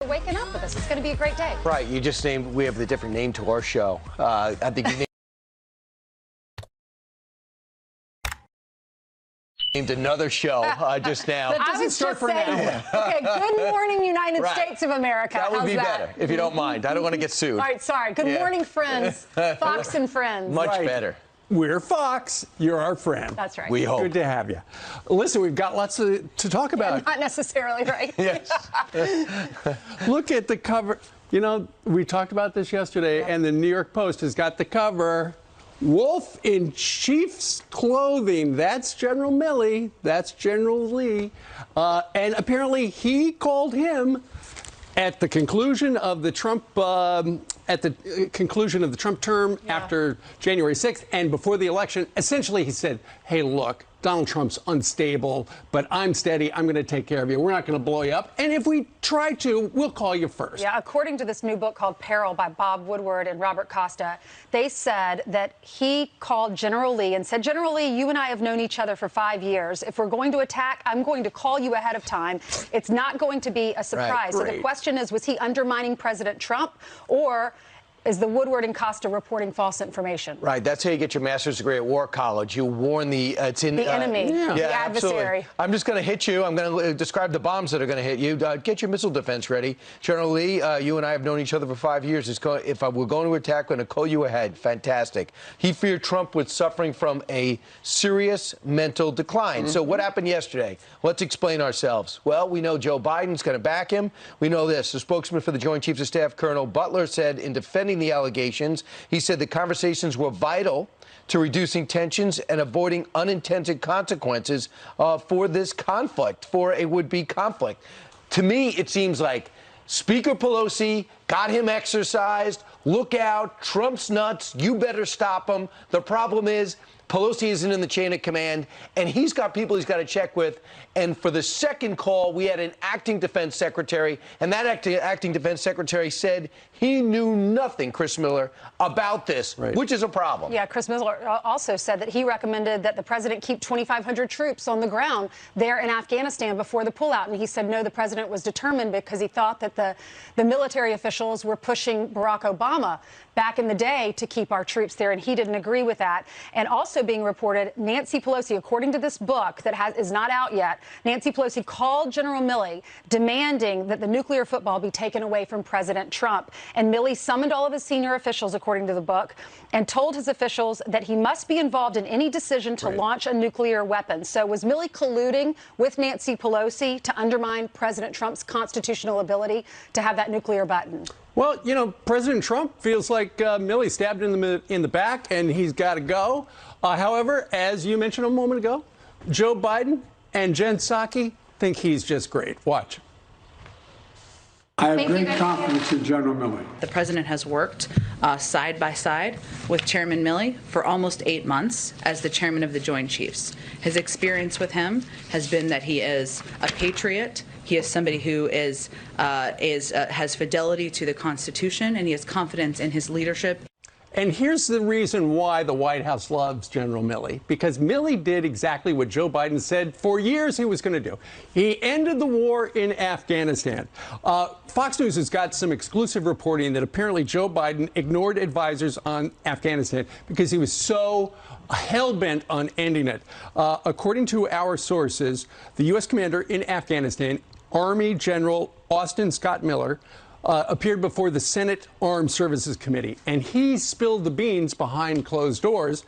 Waking up with us. It's going to be a great day. Right. You just named, we have the different name to our show. I think you named another show just now. I was just saying, okay, good morning, United States of America. That would How's be that? better, if you don't mind. I don't want to get sued. All right, sorry. Good morning, friends. Fox and Friends. Much better. We're Fox. You're our friend. That's right. We hope. Good to have you. Listen, we've got lots to talk about. Not necessarily, right? Yes. Look at the cover. You know, we talked about this yesterday, and the New York Post has got the cover. Wolf in Chief's clothing. That's General Milley. That's General Lee. And apparently he called him at the conclusion of the Trump term after January 6th and before the election. Essentially, he said, hey, look, Donald Trump's unstable, but I'm steady. I'm going to take care of you. We're not going to blow you up. And if we try to, we'll call you first. Yeah, according to this new book called Peril by Bob Woodward and Robert Costa, they said that he called General Lee and said, General Lee, you and I have known each other for 5 years. If we're going to attack, I'm going to call you ahead of time. It's not going to be a surprise. Right, so the question is, was he undermining President Trump, or is the Woodward and Costa reporting false information? Right. That's how you get your master's degree at War College. You warn the enemy, the adversary. Absolutely. I'm just going to hit you. I'm going to describe the bombs that are going to hit you. Get your missile defense ready. General Lee, you and I have known each other for 5 years. If we're going to attack, we're going to call you ahead. Fantastic. He feared Trump was suffering from a serious mental decline. So what happened yesterday? Let's explain ourselves. Well, we know Joe Biden's going to back him. We know this. The spokesman for the Joint Chiefs of Staff, Colonel Butler, said in defending the allegations, he said the conversations were vital to reducing tensions and avoiding unintended consequences for this conflict, for a would-be conflict. To me, it seems like Speaker Pelosi got him exercised. Look out, Trump's nuts. You better stop him. The problem is Pelosi isn't in the chain of command, and he's got people he's got to check with. And for the second call, we had an acting defense secretary, and that acting defense secretary said he knew nothing, Chris Miller, about this, which is a problem. Yeah, Chris Miller also said that he recommended that the president keep 2,500 troops on the ground there in Afghanistan before the pullout. And he said, no, the president was determined because he thought that the military officials were pushing Barack Obama back in the day to keep our troops there, and he didn't agree with that. And also being reported, Nancy Pelosi, according to this book that is not out yet, Nancy Pelosi called General Milley demanding that the nuclear football be taken away from President Trump. And Milley summoned all of his senior officials, according to the book, and told his officials that he must be involved in any decision to launch a nuclear weapon. So was Milley colluding with Nancy Pelosi to undermine President Trump's constitutional ability to have that nuclear button? Well, you know, President Trump feels like Milley stabbed him in the back, and he's got to go. However, as you mentioned a moment ago, Joe Biden and Jen Psaki think he's just great. Watch. I have great confidence in General Milley. The president has worked side by side with Chairman Milley for almost 8 months as the chairman of the Joint Chiefs. His experience with him has been that he is a patriot. He is somebody who has fidelity to the Constitution, and he has confidence in his leadership. And here's the reason why the White House loves General Milley, because Milley did exactly what Joe Biden said for years he was going to do. He ended the war in Afghanistan. Fox News has got some exclusive reporting that apparently Joe Biden ignored advisors on Afghanistan because he was so hell-bent on ending it. According to our sources, the U.S. commander in Afghanistan, Army General Austin Scott Miller, appeared before the Senate Armed Services Committee, and he spilled the beans behind closed doors.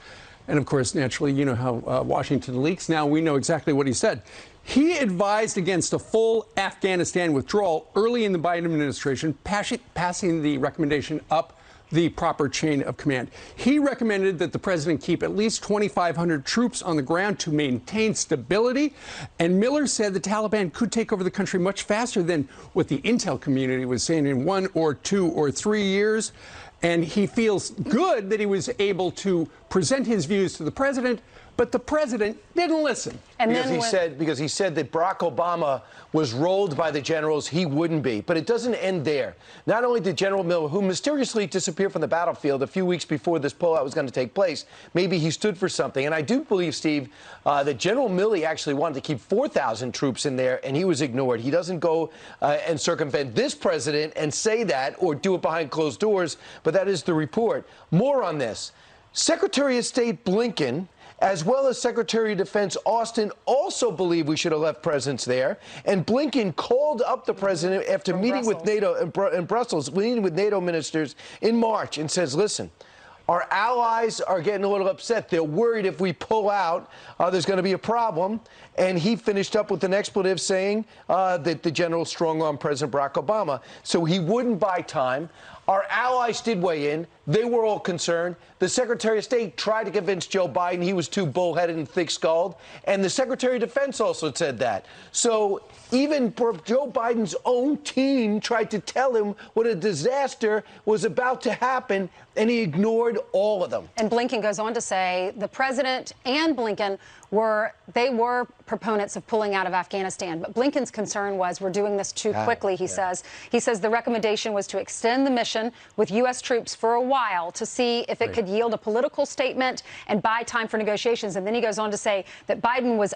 And of course, naturally, you know how Washington leaks. Now we know exactly what he said. He advised against a full Afghanistan withdrawal early in the Biden administration, passing the recommendation up the proper chain of command. He recommended that the president keep at least 2,500 troops on the ground to maintain stability. And Miller said the Taliban could take over the country much faster than what the intel community was saying in 1 or 2 or 3 years. And he feels good that he was able to present his views to the president, But the president didn't listen. And Because he said that Barack Obama was rolled by the generals, he wouldn't be. But it doesn't end there. Not only did General Milley, who mysteriously disappeared from the battlefield a few weeks before this pullout was going to take place, maybe he stood for something. And I do believe, Steve, that General Milley actually wanted to keep 4,000 troops in there, and he was ignored. He doesn't go and circumvent this president and say that or do it behind closed doors, but that is the report. More on this. Secretary of State Blinken, as well as Secretary of Defense Austin, also believe we should have left presence there. And Blinken called up the president after meeting with NATO in Brussels, meeting with NATO ministers in March, and says, listen, our allies are getting a little upset. They're worried if we pull out, there's going to be a problem. And he finished up with an expletive saying that the general strong-armed President Barack Obama. So he wouldn't buy time. Our allies did weigh in. They were all concerned. The Secretary of State tried to convince Joe Biden he was too bullheaded and thick-skulled. And the Secretary of Defense also said that. So even Joe Biden's own team tried to tell him what a disaster was about to happen, and he ignored all of them. And Blinken goes on to say the president and Blinken were proponents of pulling out of Afghanistan. But Blinken's concern was we're doing this too quickly, he says. He says the recommendation was to extend the mission with U.S. troops for a while to see if it could yield a political statement and buy time for negotiations. And then he goes on to say that Biden was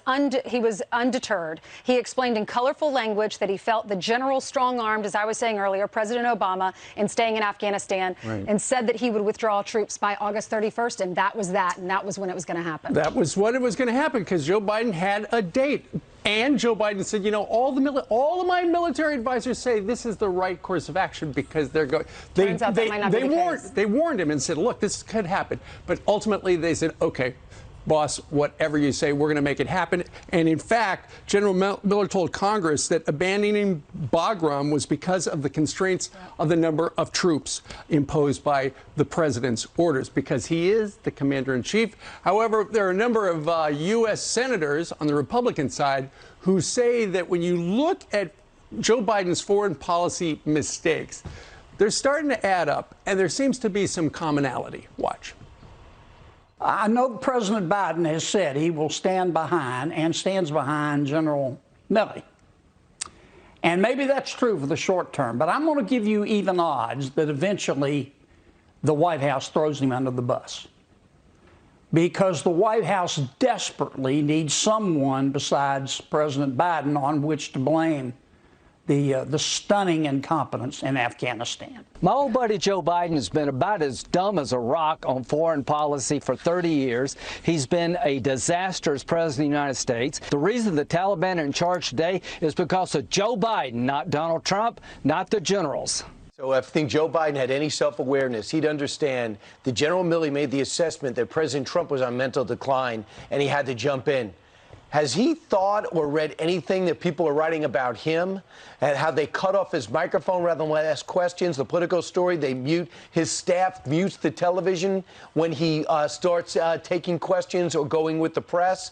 undeterred. He explained in colorful language that he felt the general strong-armed, as I was saying earlier, President Obama, in staying in Afghanistan, and said that he would withdraw troops by August 31st. And that was that. And that was when it was going to happen. That was when it was going to happen, because Joe Biden had a date. And Joe Biden said, you know, all of my military advisors say this is the right course of action because they're going. They warned him and said, look, this could happen. But ultimately, they said, OK, boss, whatever you say, we're going to make it happen. And in fact, General Miller told Congress that abandoning Bagram was because of the constraints of the number of troops imposed by the president's orders, because he is the commander-in-chief. However, there are a number of U.S. senators on the Republican side who say that when you look at Joe Biden's foreign policy mistakes, they're starting to add up, and there seems to be some commonality. Watch. I know President Biden has said he will stand behind and stands behind General Milley. And maybe that's true for the short term, but I'm going to give you even odds that eventually the White House throws him under the bus. Because the White House desperately needs someone besides President Biden on which to blame the stunning incompetence in Afghanistan. My old buddy Joe Biden has been about as dumb as a rock on foreign policy for 30 years. He's been a disaster as president of the United States. The reason the Taliban are in charge today is because of Joe Biden, not Donald Trump, not the generals. So if I think Joe Biden had any self-awareness, he'd understand that General Milley made the assessment that President Trump was on mental decline and he had to jump in. Has he thought or read anything that people are writing about him and how they cut off his microphone rather than ask questions? The Politico story, they mute, his staff mutes the television when he starts taking questions or going with the press.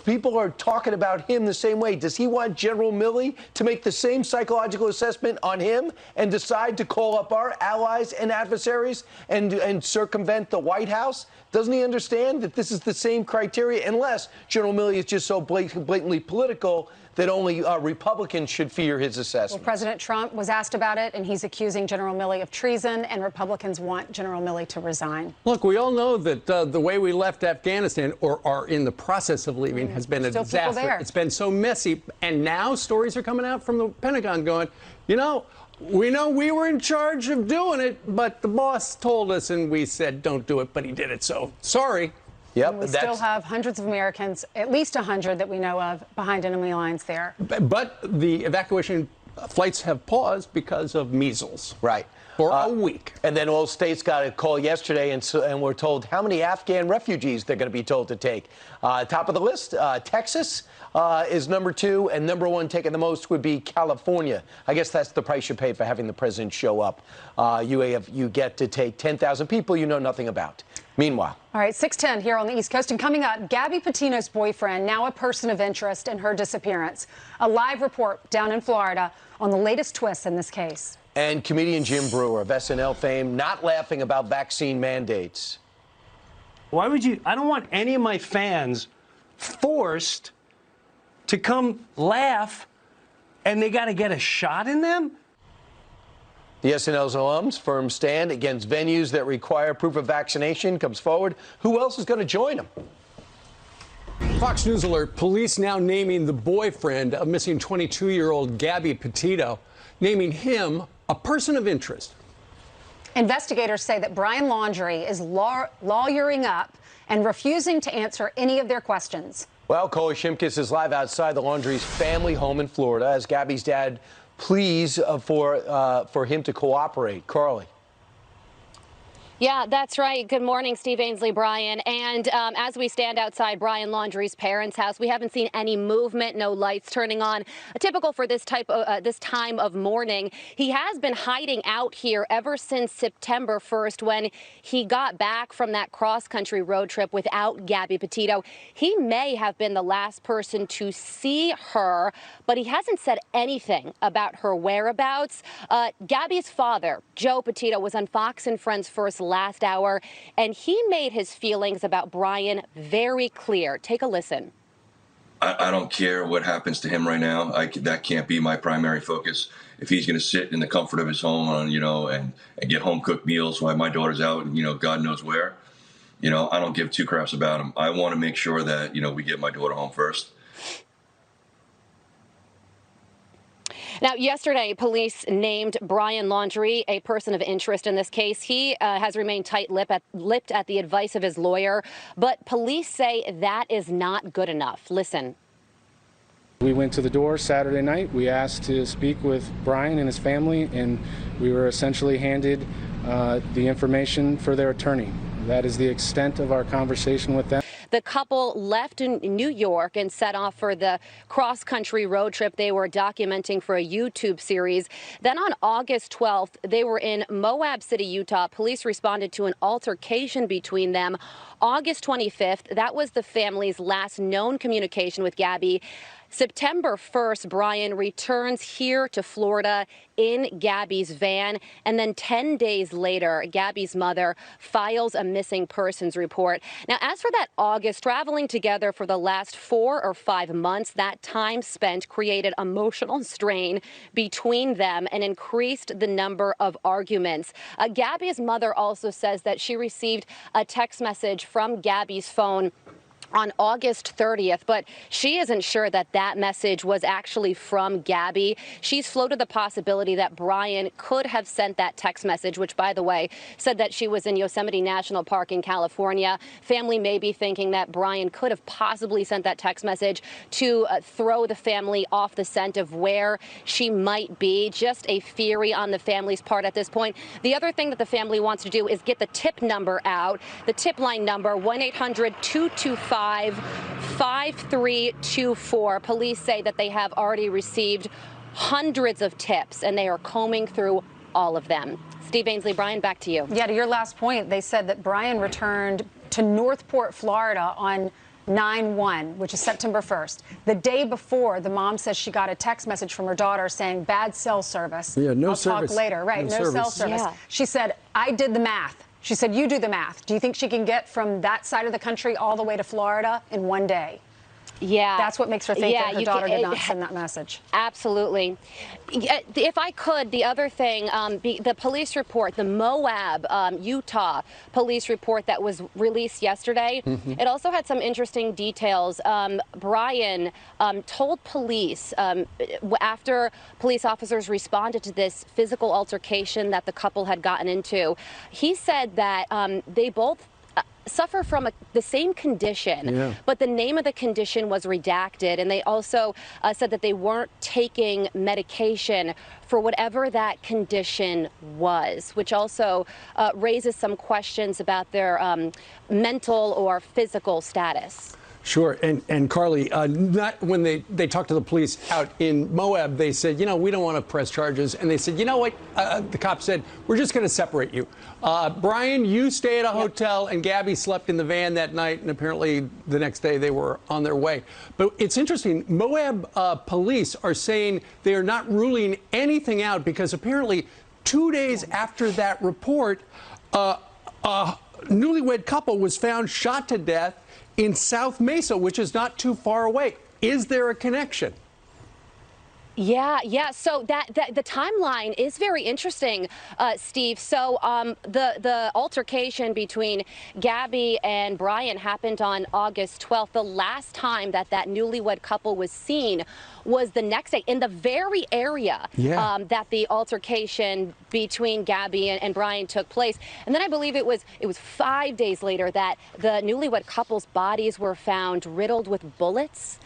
People are talking about him the same way. Does he want General Milley to make the same psychological assessment on him and decide to call up our allies and adversaries and circumvent the White House? Doesn't he understand that this is the same criteria, unless General Milley is just so blatantly political that only Republicans should fear his assessment? Well, President Trump was asked about it, and he's accusing General Milley of treason, and Republicans want General Milley to resign. Look, we all know that the way we left Afghanistan, or are in the process of leaving, has been a disaster. It's been so messy, and now stories are coming out from the Pentagon going, you know we were in charge of doing it, but the boss told us, and we said don't do it, but he did it, so sorry. Yep, we still have hundreds of Americans, at least 100 that we know of, behind enemy lines there. But the evacuation flights have paused because of measles. Right. For a week. And then all states got a call yesterday, and we're told how many Afghan refugees they're going to be told to take. Top of the list, Texas is number 2, and number 1 taking the most would be California. I guess that's the price you pay for having the president show up. You get to take 10,000 people you know nothing about. Meanwhile. All right, 6:10 here on the East Coast. And coming up, Gabby Petito's boyfriend, now a person of interest in her disappearance. A live report down in Florida on the latest twists in this case. And comedian Jim Breuer of SNL fame not laughing about vaccine mandates. Why would you? I don't want any of my fans forced to come laugh, and they got to get a shot in them. The SNL's alums' firm stand against venues that require proof of vaccination comes forward. Who else is going to join them? Fox News alert, police now naming the boyfriend of missing 22-year-old Gabby Petito, naming him a person of interest. Investigators say that Brian Laundrie is lawyering up and refusing to answer any of their questions. Well, Coley Shimkus is live outside the Laundrie's family home in Florida as Gabby's dad pleads for him to cooperate. Carly. Yeah, that's right. Good morning, Steve Ainsley, Brian. And as we stand outside Brian Laundrie's parents' house, we haven't seen any movement, no lights turning on. Typical for this time of morning. He has been hiding out here ever since September 1st when he got back from that cross-country road trip without Gabby Petito. He may have been the last person to see her, but he hasn't said anything about her whereabouts. Gabby's father, Joe Petito, was on Fox and Friends First last hour, and he made his feelings about Brian very clear. Take a listen. I don't care what happens to him right now. That can't be my primary focus. If he's going to sit in the comfort of his home, and get home cooked meals while my daughter's out, God knows where, I don't give two craps about him. I want to make sure that, we get my daughter home first. Now, yesterday, police named Brian Laundrie a person of interest in this case. He has remained tight-lipped at the advice of his lawyer, but police say that is not good enough. Listen. We went to the door Saturday night. We asked to speak with Brian and his family, and we were essentially handed the information for their attorney. That is the extent of our conversation with them. The couple left in New York and set off for the cross-country road trip they were documenting for a YouTube series. Then on August 12th, they were in Moab City, Utah. Police responded to an altercation between them. August 25th, that was the family's last known communication with Gabby. September 1st, Brian returns here to Florida in Gabby's van. And then 10 days later, Gabby's mother files a missing persons report. Now, as for that August, traveling together for the last 4 or 5 months, that time spent created emotional strain between them and increased the number of arguments. Gabby's mother also says that she received a text message from Gabby's phone on August 30th, but she isn't sure that that message was actually from Gabby. She's floated the possibility that Brian could have sent that text message, which, by the way, said that she was in Yosemite National Park in California. Family may be thinking that Brian could have possibly sent that text message to throw the family off the scent of where she might be. Just a theory on the family's part at this point. The other thing that the family wants to do is get the tip number out. The tip line number, 1-800-225-5324. Police say that they have already received hundreds of tips, and they are combing through all of them. Steve Ainsley, Brian, back to you. Yeah, to your last point, they said that Brian returned to Northport, Florida on 9/1, which is September 1st. The day before, the mom says she got a text message from her daughter saying bad cell service. Yeah, no I'll service. talk later. Right, no cell service. Yeah. She said, I did the math. She said, you do the math. Do you think she can get from that side of the country all the way to Florida in one day? Yeah. That's what makes her think that her daughter did not send that message. Absolutely. If I could, the other thing, the police report, the Moab, Utah police report that was released yesterday, it also had some interesting details. Brian told police after police officers responded to this physical altercation that the couple had gotten into, he said that they both suffer from the same condition, but the name of the condition was redacted. And they also said that they weren't taking medication for whatever that condition was, which also raises some questions about their mental or physical status. Sure. And Carly, when they talked to the police out in Moab, they said, we don't want to press charges. And they said, you know what? The cop said, we're just going to separate you. Brian, you stay at a hotel, and Gabby slept in the van that night. And apparently the next day they were on their way. But it's interesting. Moab police are saying they are not ruling anything out because apparently 2 days after that report, a newlywed couple was found shot to death in South Mesa, which is not too far away. Is there a connection? Yeah. So the timeline is very interesting, Steve. So the altercation between Gabby and Brian happened on August 12th. The last time that newlywed couple was seen was the next day in the very area that the altercation between Gabby and Brian took place. And then I believe it was 5 days later that the newlywed couple's bodies were found riddled with bullets.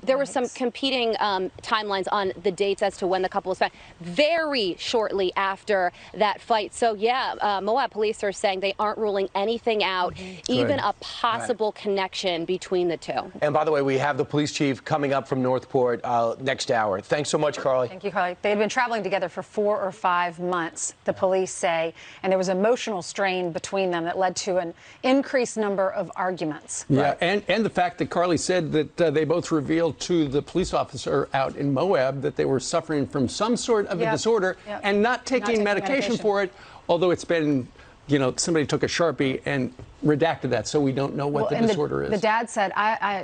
There were some competing timelines on the dates as to when the couple was found, very shortly after that fight. So, yeah, Moab police are saying they aren't ruling anything out, even a possible connection between the two. And by the way, we have the police chief coming up from Northport next hour. Thanks so much, Carly. Thank you, Carly. They had been traveling together for 4 or 5 months, the police say, and there was emotional strain between them that led to an increased number of arguments. Yeah, and the fact that Carly said that they both revealed to the police officer out in Moab that they were suffering from some sort of a disorder and not taking medication for it, although it's been, you know, somebody took a Sharpie and redacted that, so we don't know what the disorder is. The dad said,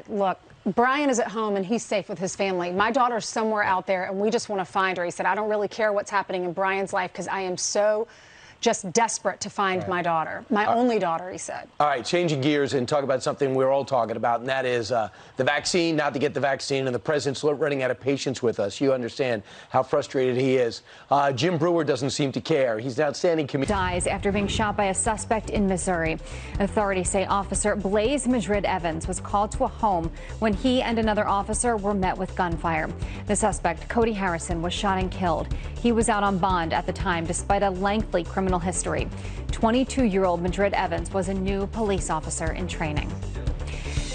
look, Brian is at home and he's safe with his family. My daughter's somewhere out there and we just want to find her. He said, I don't really care what's happening in Brian's life because I am so just desperate to find my daughter, my only daughter, he said. All right, changing gears and talk about something we're all talking about, and that is the vaccine, not to get the vaccine, and the president's running out of patience with us. You understand how frustrated he is. Jim Brewer doesn't seem to care. He's an outstanding comedian. Dies after being shot by a suspect in Missouri. Authorities say officer Blaze Madrid Evans was called to a home when he and another officer were met with gunfire. The suspect, Cody Harrison, was shot and killed. He was out on bond at the time despite a lengthy criminal history. 22-year-old Madrid Evans was a new police officer in training.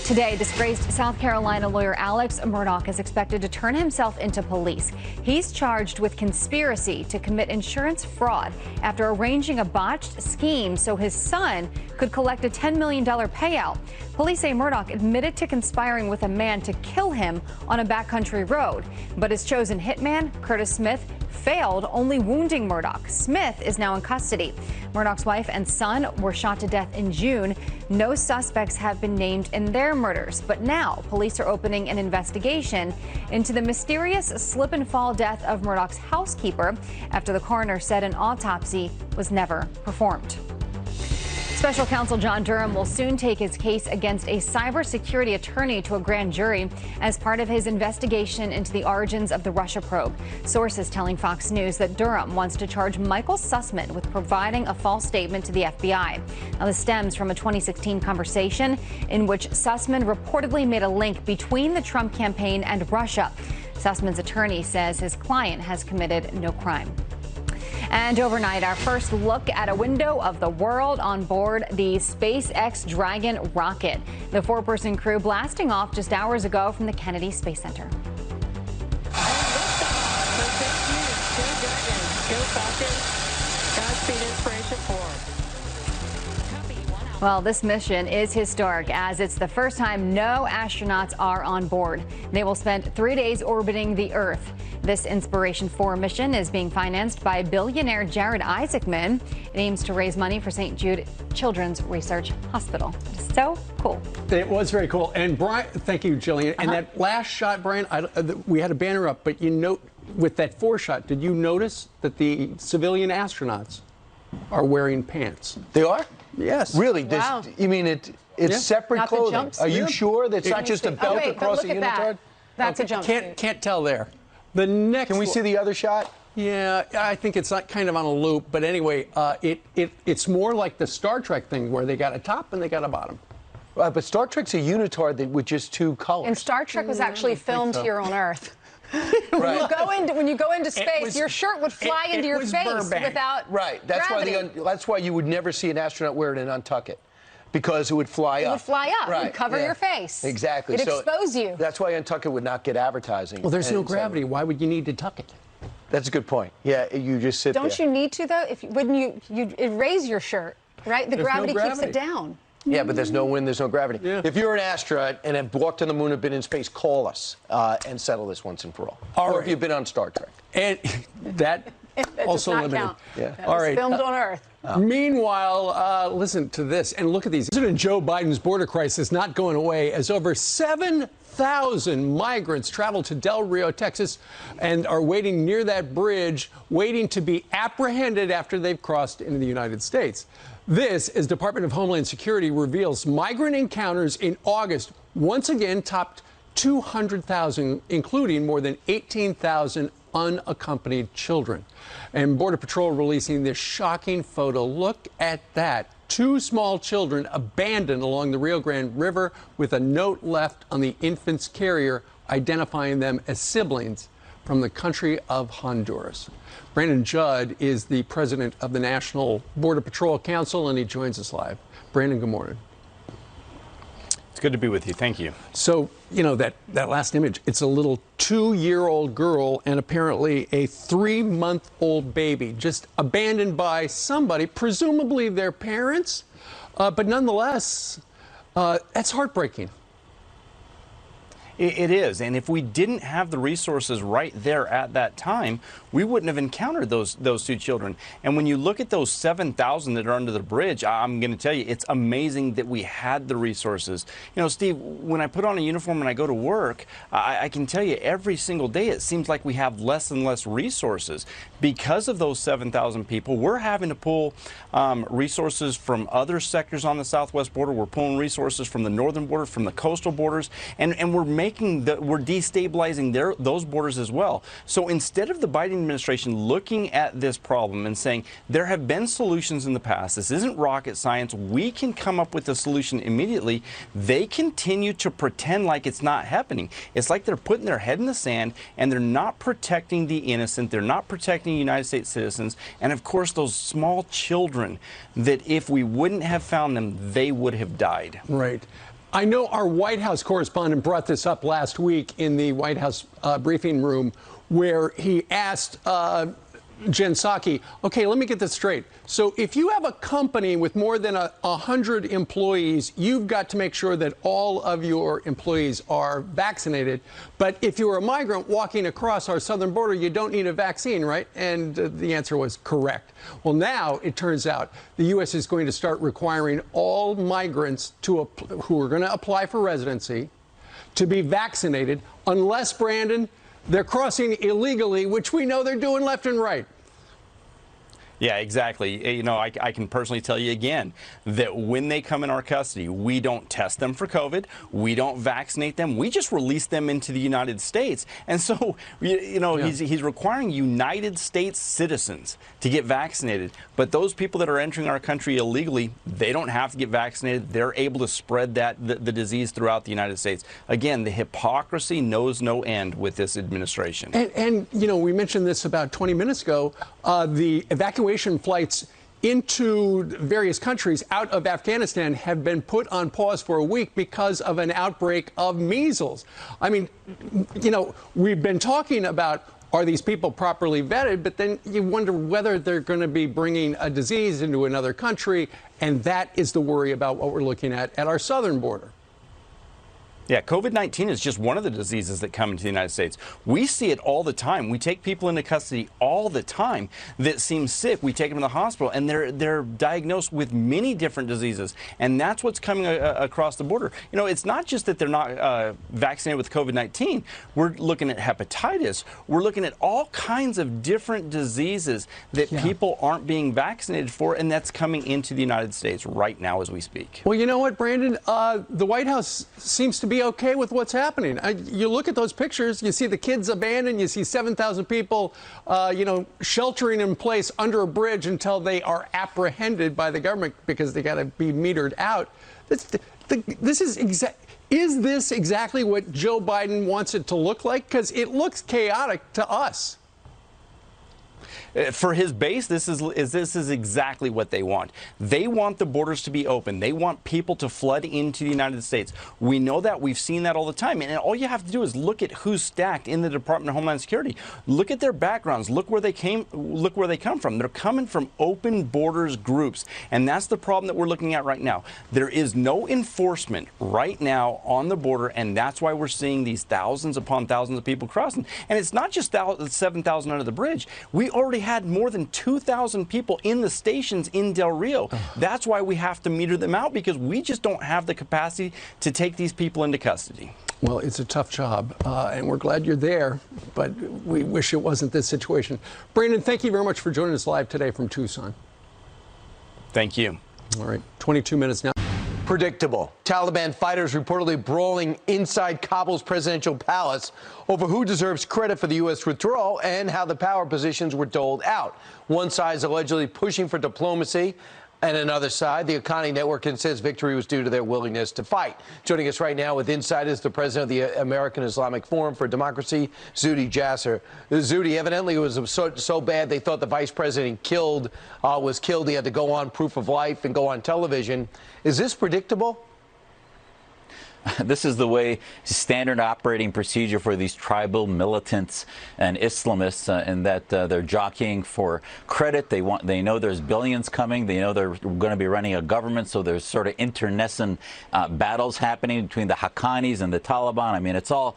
Today, disgraced South Carolina lawyer Alex Murdaugh is expected to turn himself into police. He's charged with conspiracy to commit insurance fraud after arranging a botched scheme so his son could collect a $10 million payout. Police say Murdaugh admitted to conspiring with a man to kill him on a backcountry road, but his chosen hitman, Curtis Smith, failed, only wounding Murdaugh. Smith is now in custody. Murdaugh's wife and son were shot to death in June. No suspects have been named in their murders, but now police are opening an investigation into the mysterious slip and fall death of Murdaugh's housekeeper after the coroner said an autopsy was never performed. Special counsel John Durham will soon take his case against a cybersecurity attorney to a grand jury as part of his investigation into the origins of the Russia probe. Sources telling Fox News that Durham wants to charge Michael Sussman with providing a false statement to the FBI. Now, this stems from a 2016 conversation in which Sussman reportedly made a link between the Trump campaign and Russia. Sussman's attorney says his client has committed no crime. And overnight, our first look at a window of the world on board the SpaceX Dragon rocket. The 4-person crew blasting off just hours ago from the Kennedy Space Center. Well, this mission is historic as it's the first time no astronauts are on board. They will spend 3 days orbiting the Earth. This Inspiration 4 mission is being financed by billionaire Jared Isaacman. It aims to raise money for St. Jude Children's Research Hospital. So cool. It was very cool. And Brian, thank you, Jillian. And that last shot, Brian, we had a banner up, but you note with that 4 shot, did you notice that the civilian astronauts are wearing pants? They are? Yes. Really? Wow. You mean it's separate Not the clothing? jumpsuit. Are you sure that's not just a belt across the unitard? That's a jumpsuit. Can't tell there. The next. Can we see the other shot? Yeah, I think it's not kind of on a loop, but anyway, it's more like the Star Trek thing where they got a top and they got a bottom. But Star Trek's a unitard with just 2 colors. And Star Trek was actually filmed here on Earth. Right. When you go into space, your shirt would fly into your face without gravity. That's why you would never see an astronaut wear it and untuck it, because it would fly up. It would fly up. Right. It would cover your face. Exactly. It'd expose you. That's why untuck it would not get advertising. Well, there's no gravity. Why would you need to tuck it? That's a good point. Yeah, you just sit there. Don't you need to, though? When you raise your shirt, right? The gravity keeps it down. Yeah, but there's no wind, there's no gravity. Yeah. If you're an astronaut and have walked on the moon and been in space, call us and settle this once and for all. Or if you've been on Star Trek. And that That Also does not limited. count. Yeah. That All was right. filmed on Earth. Meanwhile, listen to this and look at these. President Joe Biden's border crisis not going away as over 7,000 migrants travel to Del Rio, Texas, and are waiting near that bridge, waiting to be apprehended after they've crossed into the United States. This, as Department of Homeland Security reveals, migrant encounters in August once again topped 200,000, including more than 18,000 unaccompanied children. And Border Patrol releasing this shocking photo. Look at that. 2 small children abandoned along the Rio Grande River with a note left on the infant's carrier identifying them as siblings from the country of Honduras. Brandon Judd is the president of the National Border Patrol Council, and he joins us live. Brandon, good morning. It's good to be with you. Thank you. So, you know, that last image, it's a little 2-year-old girl and apparently a 3-month-old baby, just abandoned by somebody, presumably their parents. But nonetheless, that's heartbreaking. It is. And if we didn't have the resources right there at that time, we wouldn't have encountered those 2 children. And when you look at those 7,000 that are under the bridge, I'm going to tell you, it's amazing that we had the resources. You know, Steve, when I put on a uniform and I go to work, I can tell you every single day it seems like we have less and less resources. Because of those 7,000 people, we're having to pull resources from other sectors on the southwest border. We're pulling resources from the northern border, from the coastal borders, and we're destabilizing those borders as well. So instead of the Biden administration looking at this problem and saying there have been solutions in the past, this isn't rocket science, we can come up with a solution immediately, they continue to pretend like it's not happening. It's like they're putting their head in the sand and they're not protecting the innocent, they're not protecting United States citizens, and of course those small children that if we wouldn't have found them, they would have died. Right. I know our White House correspondent brought this up last week in the White House briefing room where he asked Jen Psaki, okay, let me get this straight. So if you have a company with more than 100 employees, you've got to make sure that all of your employees are vaccinated. But if you're a migrant walking across our southern border, you don't need a vaccine, right? And the answer was correct. Well, now it turns out the U.S. is going to start requiring all migrants who are going to apply for residency to be vaccinated unless, Brandon, they're crossing illegally, which we know they're doing left and right. Yeah, exactly. You know, I can personally tell you again that when they come in our custody, we don't test them for COVID. We don't vaccinate them. We just release them into the United States. And so, you know, he's requiring United States citizens to get vaccinated. But those people that are entering our country illegally, they don't have to get vaccinated. They're able to spread the disease throughout the United States. Again, the hypocrisy knows no end with this administration. And you know, we mentioned this about 20 minutes ago, the evacuation flights into various countries out of Afghanistan have been put on pause for a week because of an outbreak of measles. I mean, you know, we've been talking about, are these people properly vetted? But then you wonder whether they're going to be bringing a disease into another country. And that is the worry about what we're looking at our southern border. Yeah, COVID-19 is just one of the diseases that come into the United States. We see it all the time. We take people into custody all the time that seem sick. We take them to the hospital, and they're diagnosed with many different diseases. And that's what's coming across the border. You know, it's not just that they're not vaccinated with COVID-19. We're looking at hepatitis. We're looking at all kinds of different diseases that people aren't being vaccinated for, and that's coming into the United States right now as we speak. Well, you know what, Brandon? The White House seems to be okay with what's happening. You look at those pictures, you see the kids abandoned, you see 7,000 people, you know, sheltering in place under a bridge until they are apprehended by the government because they got to be metered out. Is this exactly what Joe Biden wants it to look like? Because it looks chaotic to us. For his base, this is exactly what they want. They want the borders to be open. They want people to flood into the United States. We know that. We've seen that all the time. And all you have to do is look at who's stacked in the Department of Homeland Security. Look at their backgrounds. Look where they come from. They're coming from open borders groups. And that's the problem that we're looking at right now. There is no enforcement right now on the border, and that's why we're seeing these thousands upon thousands of people crossing. And it's not just 7,000 under the bridge. We already already had more than 2,000 people in the stations in Del Rio. That's why we have to meter them out, because we just don't have the capacity to take these people into custody. Well, it's a tough job, and we're glad you're there, but we wish it wasn't this situation. Brandon, thank you very much for joining us live today from Tucson. Thank you. All right, 22 minutes now. Predictable. Taliban fighters reportedly brawling inside Kabul's presidential palace over who deserves credit for the U.S. withdrawal and how the power positions were doled out. One side is allegedly pushing for diplomacy, and another side, the Akani Network, says victory was due to their willingness to fight. Joining us right now with insight is the president of the American Islamic Forum for Democracy, Zuhdi Jasser. Zuhdi, evidently it was so bad they thought the vice president was killed. He had to go on proof of life and go on television. Is this predictable? This is the way, standard operating procedure for these tribal militants and Islamists, in that they're jockeying for credit. They know there's billions coming. They know they're going to be running a government, so there's sort of internecine battles happening between the Haqqanis and the Taliban. I mean, it's all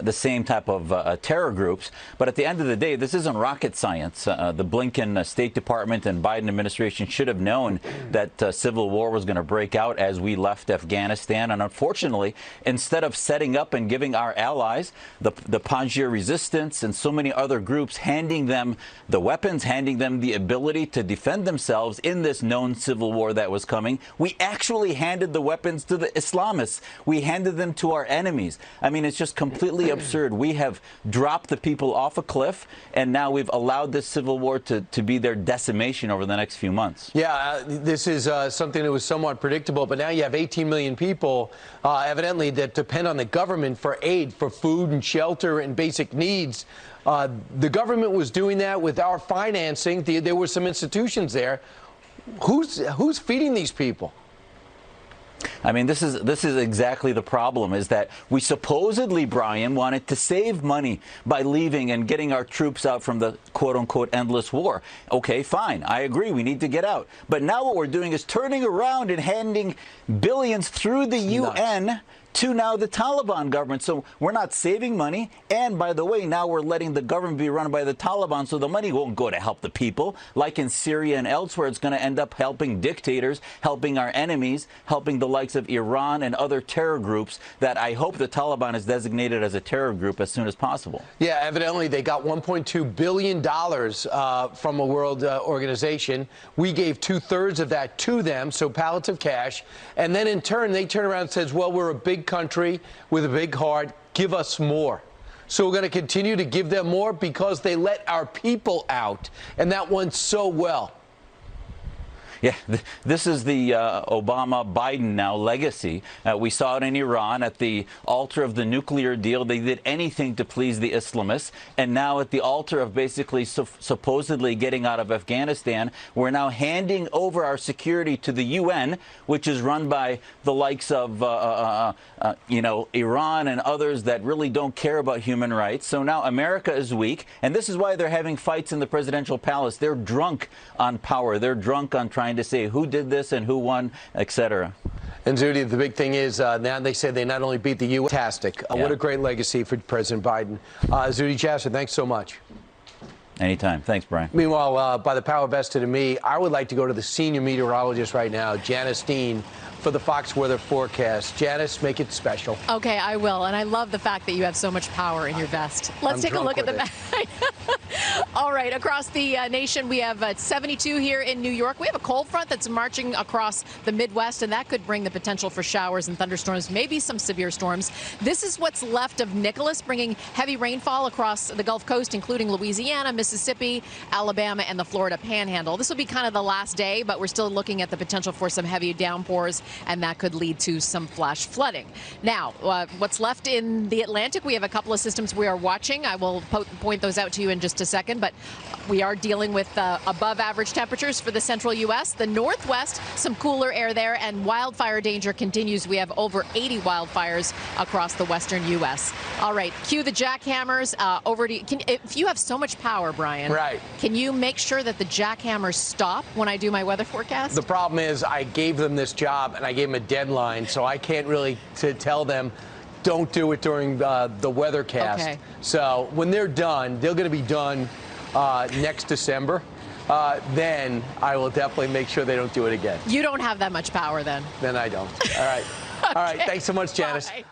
the same type of terror groups. But at the end of the day, this isn't rocket science. The Blinken State Department and Biden administration should have known that civil war was going to break out as we left Afghanistan. And unfortunately, instead of setting up and giving our allies, the Panjshir resistance and so many other groups, handing them the weapons, handing them the ability to defend themselves in this known civil war that was coming, we actually handed the weapons to the Islamists. We handed them to our enemies. I mean, it's just completely absurd. We have dropped the people off a cliff, and now we've allowed this civil war to be their decimation over the next few months. Yeah, this is something that was somewhat predictable, but now you have 18 million people evidently that depend on the government for aid, for food and shelter and basic needs. The government was doing that with our financing. There were some institutions there. Who's feeding these people? I mean, this is exactly the problem, is that we supposedly, Brian, wanted to save money by leaving and getting our troops out from the quote-unquote endless war. Okay, fine. I agree. We need to get out. But now what we're doing is turning around and handing billions through the UN to now the Taliban government. So we're not saving money. And by the way, now we're letting the government be run by the Taliban, so the money won't go to help the people. Like in Syria and elsewhere, it's going to end up helping dictators, helping our enemies, helping the likes of Iran and other terror groups that I hope the Taliban is designated as a terror group as soon as possible. Yeah, evidently they got $1.2 billion from a world organization. We gave 2/3 of that to them, so pallets of cash. And then in turn, they turn around and says, well, we're a big country with a big heart, give us more. So we're going to continue to give them more because they let our people out, and that went so well. Yeah, this is the Obama-Biden now legacy. We saw it in Iran at the altar of the nuclear deal. They did anything to please the Islamists. And now at the altar of basically supposedly getting out of Afghanistan, we're now handing over our security to the UN, which is run by the likes of, Iran and others that really don't care about human rights. So now America is weak. And this is why they're having fights in the presidential palace. They're drunk on power. They're drunk on trying to say who did this and who won, etc. And Zuhdi, the big thing is now they say they not only beat the U.S. Fantastic. What a great legacy for President Biden. Zuhdi Jasser, thanks so much. Anytime. Thanks, Brian. Meanwhile, by the power vested in me, I would like to go to the senior meteorologist right now, Janice Dean, for the Fox weather forecast. Janice, make it special. Okay, I will. And I love the fact that you have so much power in your vest. Let's take a look at the map. All right, across the nation, we have 72 here in New York. We have a cold front that's marching across the Midwest, and that could bring the potential for showers and thunderstorms, maybe some severe storms. This is what's left of Nicholas, bringing heavy rainfall across the Gulf Coast, including Louisiana, Mississippi, Alabama, and the Florida Panhandle. This will be kind of the last day, but we're still looking at the potential for some heavy downpours, and that could lead to some flash flooding. Now, what's left in the Atlantic, we have a couple of systems we are watching. I will point those out to you in just a second, but we are dealing with above average temperatures for the central U.S. The Northwest, some cooler air there, and wildfire danger continues. We have over 80 wildfires across the western U.S. All right, cue the jackhammers. Over to you. If you have so much power, Brian, right, can you make sure that the jackhammers stop when I do my weather forecast? The problem is I gave them this job and I gave them a deadline, so I can't really tell them don't do it during the weathercast. Okay. So when they're done, they're going to be done next December, then I will definitely make sure they don't do it again. You don't have that much power then. Then I don't. All right. Okay. All right. Thanks so much, Janice. Bye.